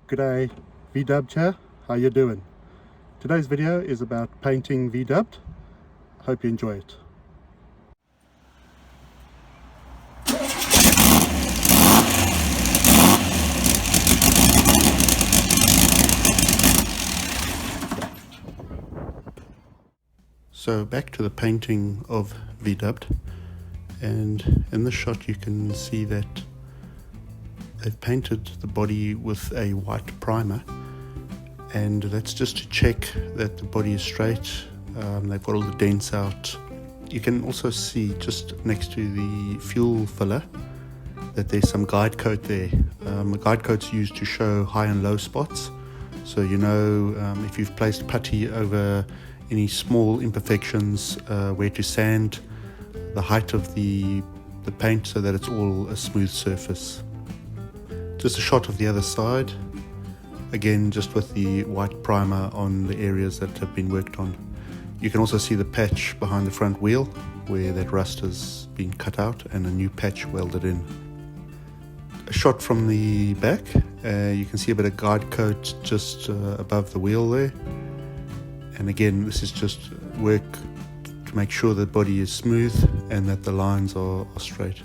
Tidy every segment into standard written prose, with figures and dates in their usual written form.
G'day, V-dubbed here. How you doing? Today's video is about painting V-dubbed. Hope you enjoy it. So back to the painting of V-dubbed, and in this shot you can see that they've painted the body with a white primer, and that's just to check that the body is straight. They've got all the dents out. You can also see just next to the fuel filler that there's some guide coat there. The guide coat's used to show high and low spots, so you know if you've placed putty over any small imperfections, where to sand the height of the paint so that it's all a smooth surface. Just a shot of the other side, again just with the white primer on the areas that have been worked on. You can also see the patch behind the front wheel where that rust has been cut out and a new patch welded in. A shot from the back, you can see a bit of guide coat just above the wheel there. And again, this is just work to make sure the body is smooth and that the lines are straight.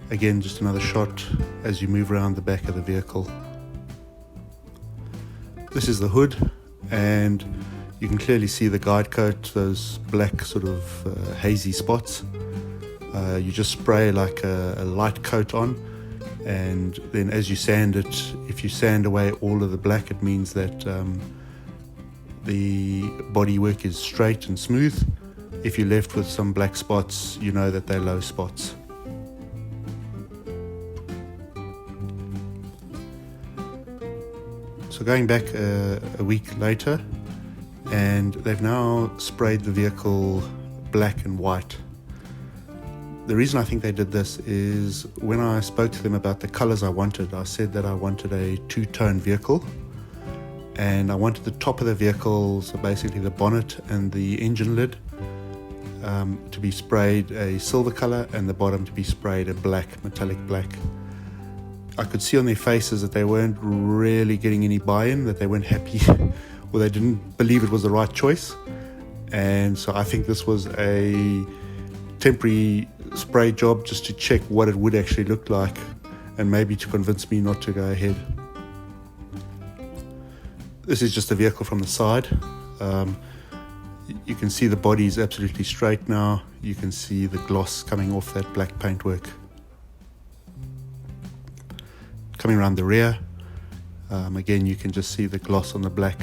Again, just another shot as you move around the back of the vehicle. This is the hood, and you can clearly see the guide coat, those black sort of hazy spots. You just spray like a light coat on, and then as you sand it, if you sand away all of the black, it means that the bodywork is straight and smooth. If you're left with some black spots, you know that they're low spots. So going back a week later, and they've now sprayed the vehicle black and white. The reason I think they did this is when I spoke to them about the colors I wanted, I said that I wanted a two-tone vehicle, and I wanted the top of the vehicle, so basically the bonnet and the engine lid, to be sprayed a silver color, and the bottom to be sprayed a black, metallic black. I could see on their faces that they weren't really getting any buy-in, that they weren't happy or they didn't believe it was the right choice. And so I think this was a temporary spray job just to check what it would actually look like, and maybe to convince me not to go ahead. This is just a vehicle from the side. You can see the body is absolutely straight now. You can see the gloss coming off that black paintwork. Coming around the rear, again you can just see the gloss on the black.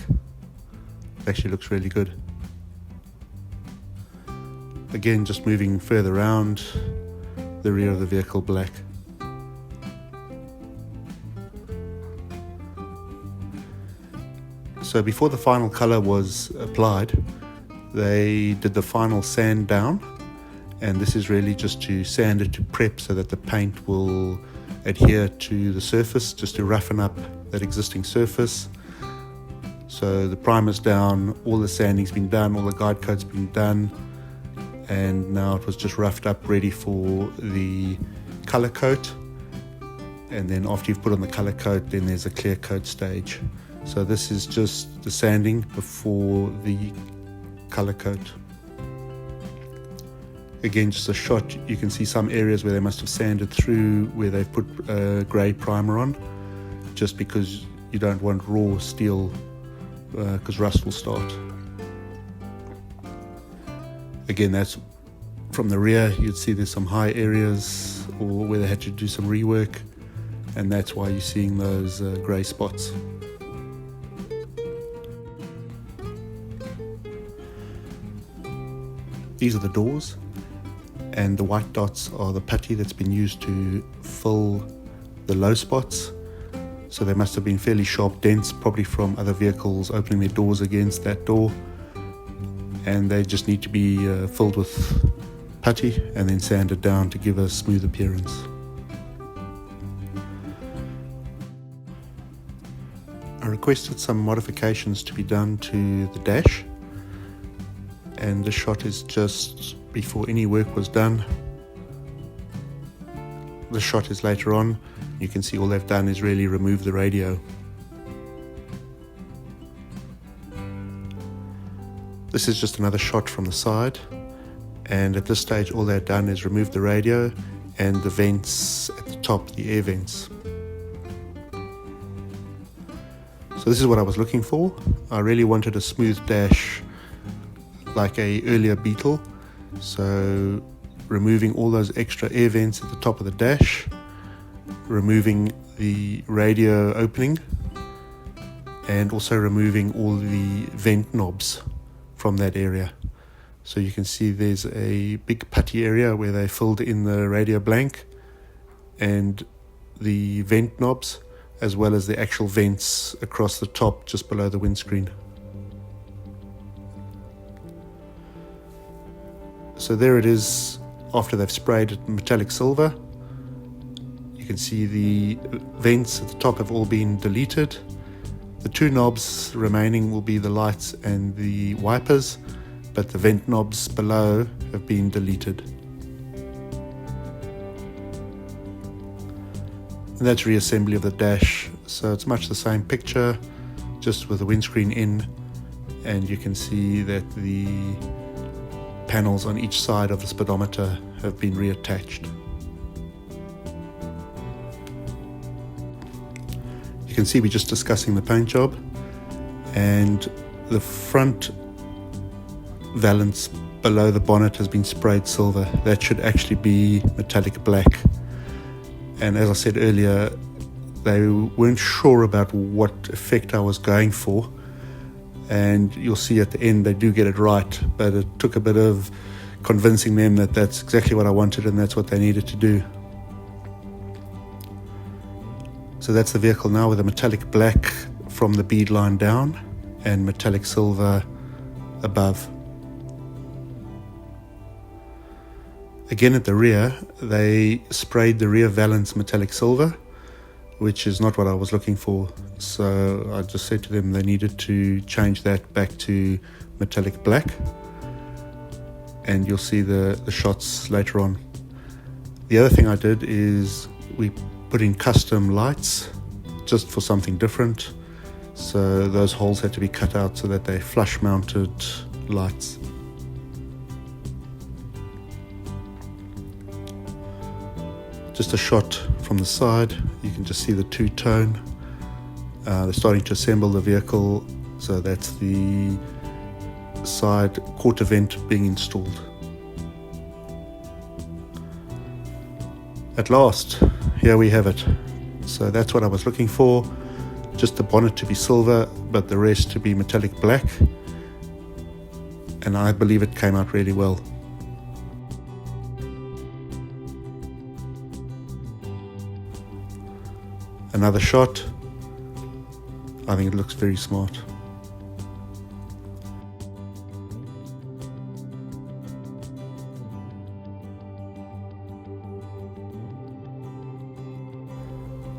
It actually looks really good. Again, just moving further around, the rear of the vehicle black. So before the final color was applied, they did the final sand down, and this is really just to sand it to prep so that the paint will adhere to the surface, just to roughen up that existing surface. So the primer's down, all the sanding's been done, all the guide coat's been done, and now it was just roughed up ready for the color coat. And then after you've put on the color coat, then there's a clear coat stage. So this is just the sanding before the color coat. Again, just a shot, you can see some areas where they must have sanded through, where they've put grey primer on, just because you don't want raw steel, because rust will start. Again, that's from the rear. You'd see there's some high areas or where they had to do some rework, and that's why you're seeing those grey spots. These are the doors, and the white dots are the putty that's been used to fill the low spots. So they must have been fairly sharp dents, probably from other vehicles opening their doors against that door, and they just need to be filled with putty and then sanded down to give a smooth appearance. I requested some modifications to be done to the dash, and the shot is just before any work was done. The shot is later on. You can see all they've done is really remove the radio. This is just another shot from the side, and at this stage all they've done is remove the radio and the vents at the top, the air vents. So this is what I was looking for. I really wanted a smooth dash like a earlier Beetle, so removing all those extra air vents at the top of the dash, removing the radio opening, and also removing all the vent knobs from that area. So you can see there's a big putty area where they filled in the radio blank and the vent knobs, as well as the actual vents across the top just below the windscreen. So there it is after they've sprayed it metallic silver. You can see the vents at the top have all been deleted. The two knobs remaining will be the lights and the wipers, but the vent knobs below have been deleted. And that's reassembly of the dash, so it's much the same picture, just with the windscreen in, and you can see that the panels on each side of the speedometer have been reattached. You can see we're just discussing the paint job, and the front valance below the bonnet has been sprayed silver. That should actually be metallic black. And as I said earlier, they weren't sure about what effect I was going for, and you'll see at the end they do get it right, but it took a bit of convincing them that that's exactly what I wanted and that's what they needed to do. So that's the vehicle now with a metallic black from the bead line down and metallic silver above. Again at the rear, they sprayed the rear valance metallic silver, which is not what I was looking for. So I just said to them they needed to change that back to metallic black, and you'll see the shots later on. The other thing I did is we put in custom lights just for something different. So those holes had to be cut out so that they're flush mounted lights. Just a shot from the side, you can just see the two-tone. They're starting to assemble the vehicle, so that's the side quarter vent being installed. At last, here we have it. So that's what I was looking for, just the bonnet to be silver, but the rest to be metallic black. And I believe it came out really well. Another shot. I think it looks very smart.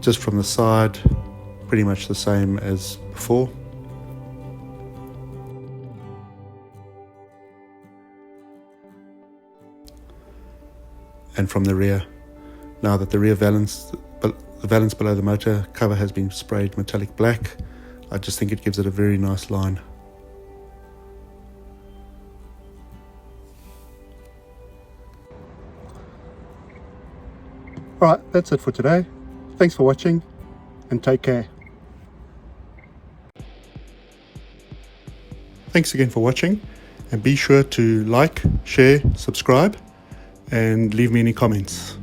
Just from the side, pretty much the same as before. And from the rear, now that the rear valance, the valance below the motor cover has been sprayed metallic black, I just think it gives it a very nice line. Alright, that's it for today. Thanks for watching, and take care. Thanks again for watching, and be sure to like, share, subscribe, and leave me any comments.